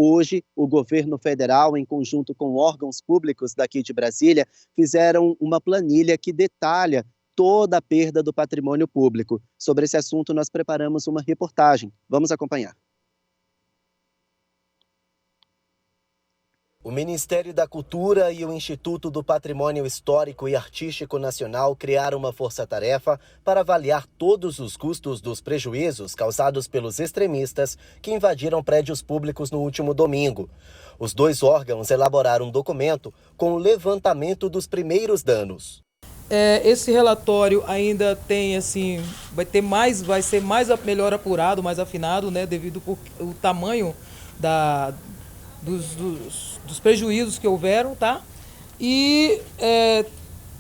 Hoje, o governo federal, em conjunto com órgãos públicos daqui de Brasília, fizeram uma planilha que detalha toda a perda do patrimônio público. Sobre esse assunto, nós preparamos uma reportagem. Vamos acompanhar. O Ministério da Cultura e o Instituto do Patrimônio Histórico e Artístico Nacional criaram uma força-tarefa para avaliar todos os custos dos prejuízos causados pelos extremistas que invadiram prédios públicos no último domingo. Os dois órgãos elaboraram um documento com o levantamento dos primeiros danos. Esse relatório ainda tem, vai ser melhor apurado, mais afinado, né, devido ao tamanho dos prejuízos que houveram, tá? E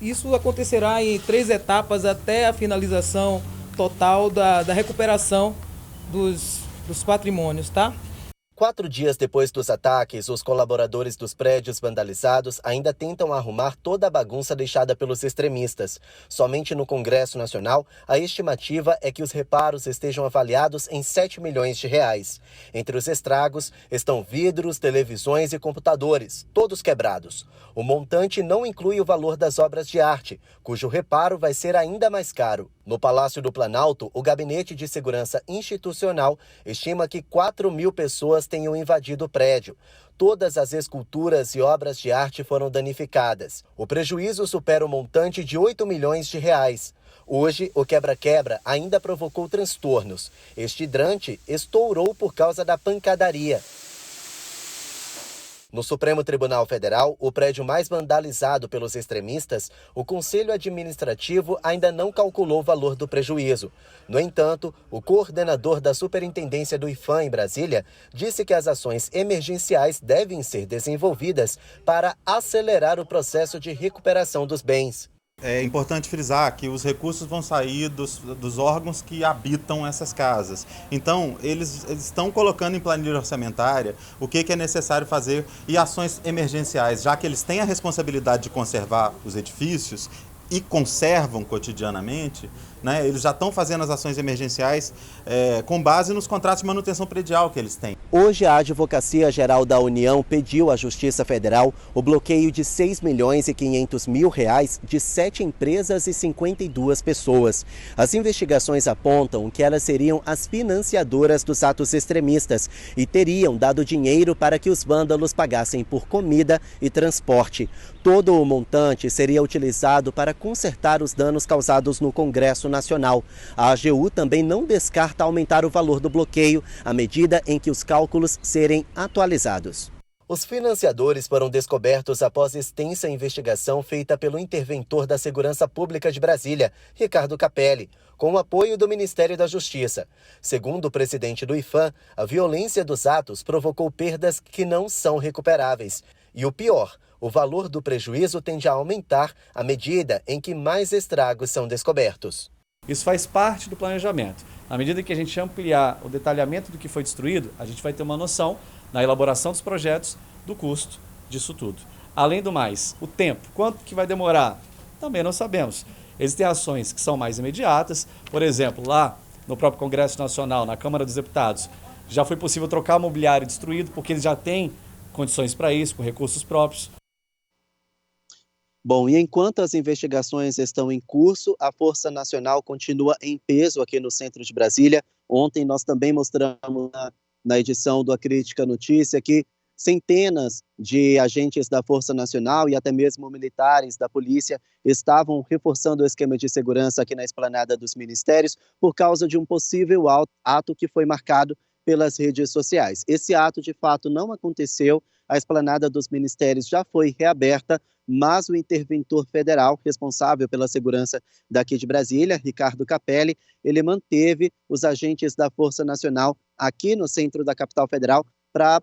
isso acontecerá em 3 etapas até a finalização total da recuperação dos patrimônios, tá? 4 dias depois dos ataques, os colaboradores dos prédios vandalizados ainda tentam arrumar toda a bagunça deixada pelos extremistas. Somente no Congresso Nacional, a estimativa é que os reparos estejam avaliados em 7 milhões de reais. Entre os estragos estão vidros, televisões e computadores, todos quebrados. O montante não inclui o valor das obras de arte, cujo reparo vai ser ainda mais caro. No Palácio do Planalto, o Gabinete de Segurança Institucional estima que 4.000 pessoas tenham invadido o prédio. Todas as esculturas e obras de arte foram danificadas. O prejuízo supera o montante de 8 milhões de reais. Hoje, o quebra-quebra ainda provocou transtornos. Este hidrante estourou por causa da pancadaria. No Supremo Tribunal Federal, o prédio mais vandalizado pelos extremistas, o Conselho Administrativo ainda não calculou o valor do prejuízo. No entanto, o coordenador da Superintendência do IPHAN em Brasília disse que as ações emergenciais devem ser desenvolvidas para acelerar o processo de recuperação dos bens. É importante frisar que os recursos vão sair dos órgãos que habitam essas casas. Então, eles estão colocando em planilha orçamentária o que é necessário fazer e ações emergenciais, já que eles têm a responsabilidade de conservar os edifícios e conservam cotidianamente, né, eles já estão fazendo as ações emergenciais com base nos contratos de manutenção predial que eles têm. Hoje, a Advocacia Geral da União pediu à Justiça Federal o bloqueio de R$ 6.500.000 de 7 empresas e 52 pessoas. As investigações apontam que elas seriam as financiadoras dos atos extremistas e teriam dado dinheiro para que os vândalos pagassem por comida e transporte. Todo o montante seria utilizado para consertar os danos causados no Congresso Nacional. A AGU também não descarta aumentar o valor do bloqueio à medida em que os cálculos serem atualizados. Os financiadores foram descobertos após extensa investigação feita pelo interventor da Segurança Pública de Brasília, Ricardo Capelli, com o apoio do Ministério da Justiça. Segundo o presidente do IPHAN, a violência dos atos provocou perdas que não são recuperáveis. E o pior, o valor do prejuízo tende a aumentar à medida em que mais estragos são descobertos. Isso faz parte do planejamento. À medida que a gente ampliar o detalhamento do que foi destruído, a gente vai ter uma noção na elaboração dos projetos do custo disso tudo. Além do mais, o tempo, quanto que vai demorar? Também não sabemos. Existem ações que são mais imediatas, por exemplo, lá no próprio Congresso Nacional, na Câmara dos Deputados, já foi possível trocar mobiliário destruído porque eles já têm condições para isso, com recursos próprios. Bom, e enquanto as investigações estão em curso, a Força Nacional continua em peso aqui no centro de Brasília. Ontem nós também mostramos na edição do A Crítica Notícia que centenas de agentes da Força Nacional e até mesmo militares da polícia estavam reforçando o esquema de segurança aqui na esplanada dos ministérios por causa de um possível ato que foi marcado pelas redes sociais. Esse ato, de fato, não aconteceu. A esplanada dos ministérios já foi reaberta, mas o interventor federal responsável pela segurança daqui de Brasília, Ricardo Capelli, ele manteve os agentes da Força Nacional aqui no centro da capital federal para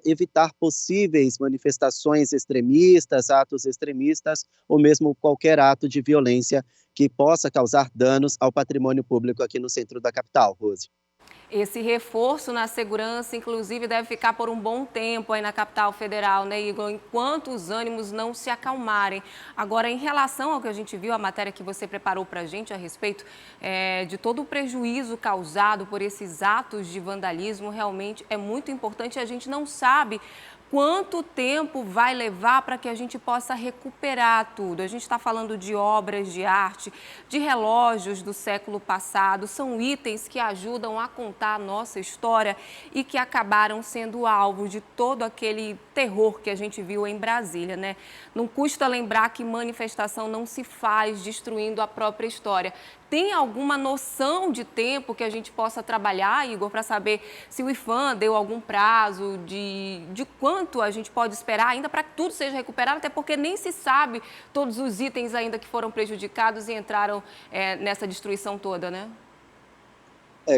evitar possíveis manifestações extremistas, atos extremistas ou mesmo qualquer ato de violência que possa causar danos ao patrimônio público aqui no centro da capital, Rose. Esse reforço na segurança, inclusive, deve ficar por um bom tempo aí na capital federal, né, Igor? Enquanto os ânimos não se acalmarem. Agora, em relação ao que a gente viu, a matéria que você preparou para a gente a respeito de todo o prejuízo causado por esses atos de vandalismo, realmente é muito importante. A gente não sabe quanto tempo vai levar para que a gente possa recuperar tudo. A gente está falando de obras de arte, de relógios do século passado, são itens que ajudam a contar a nossa história e que acabaram sendo alvo de todo aquele terror que a gente viu em Brasília, né? Não custa lembrar que manifestação não se faz destruindo a própria história. Tem alguma noção de tempo que a gente possa trabalhar, Igor, para saber se o IPHAN deu algum prazo de quanto a gente pode esperar ainda para que tudo seja recuperado, até porque nem se sabe todos os itens ainda que foram prejudicados e entraram nessa destruição toda, né?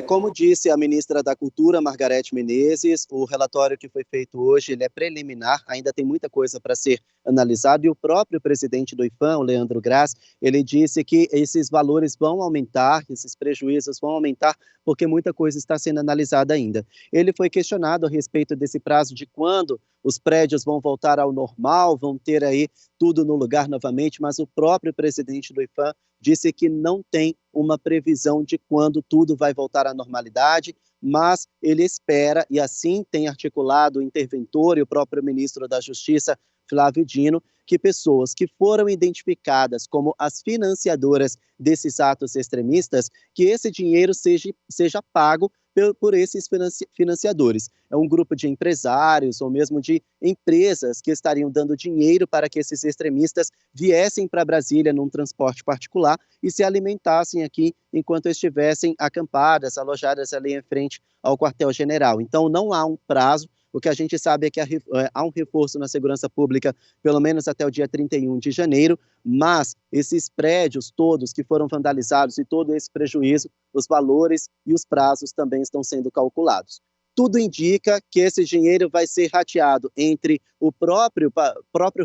Como disse a ministra da Cultura, Margarete Menezes, o relatório que foi feito hoje ele é preliminar, ainda tem muita coisa para ser analisado, e o próprio presidente do IPHAN, o Leandro Graz, ele disse que esses valores vão aumentar, que esses prejuízos vão aumentar, porque muita coisa está sendo analisada ainda. Ele foi questionado a respeito desse prazo de quando os prédios vão voltar ao normal, vão ter aí tudo no lugar novamente, mas o próprio presidente do IPHAN disse que não tem uma previsão de quando tudo vai voltar à normalidade, mas ele espera, e assim tem articulado o interventor e o próprio ministro da Justiça, Flávio Dino, que pessoas que foram identificadas como as financiadoras desses atos extremistas, que esse dinheiro seja pago por esses financiadores. É um grupo de empresários ou mesmo de empresas que estariam dando dinheiro para que esses extremistas viessem para Brasília num transporte particular e se alimentassem aqui enquanto estivessem acampadas, alojadas ali em frente ao quartel-general. Então, não há um prazo. O que a gente sabe é que há um reforço na segurança pública, pelo menos até o dia 31 de janeiro, mas esses prédios todos que foram vandalizados e todo esse prejuízo, os valores e os prazos também estão sendo calculados. Tudo indica que esse dinheiro vai ser rateado entre o próprio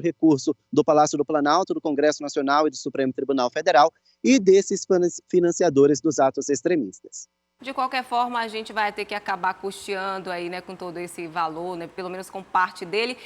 recurso do Palácio do Planalto, do Congresso Nacional e do Supremo Tribunal Federal e desses financiadores dos atos extremistas. De qualquer forma, a gente vai ter que acabar custeando aí, né, com todo esse valor, né, pelo menos com parte dele.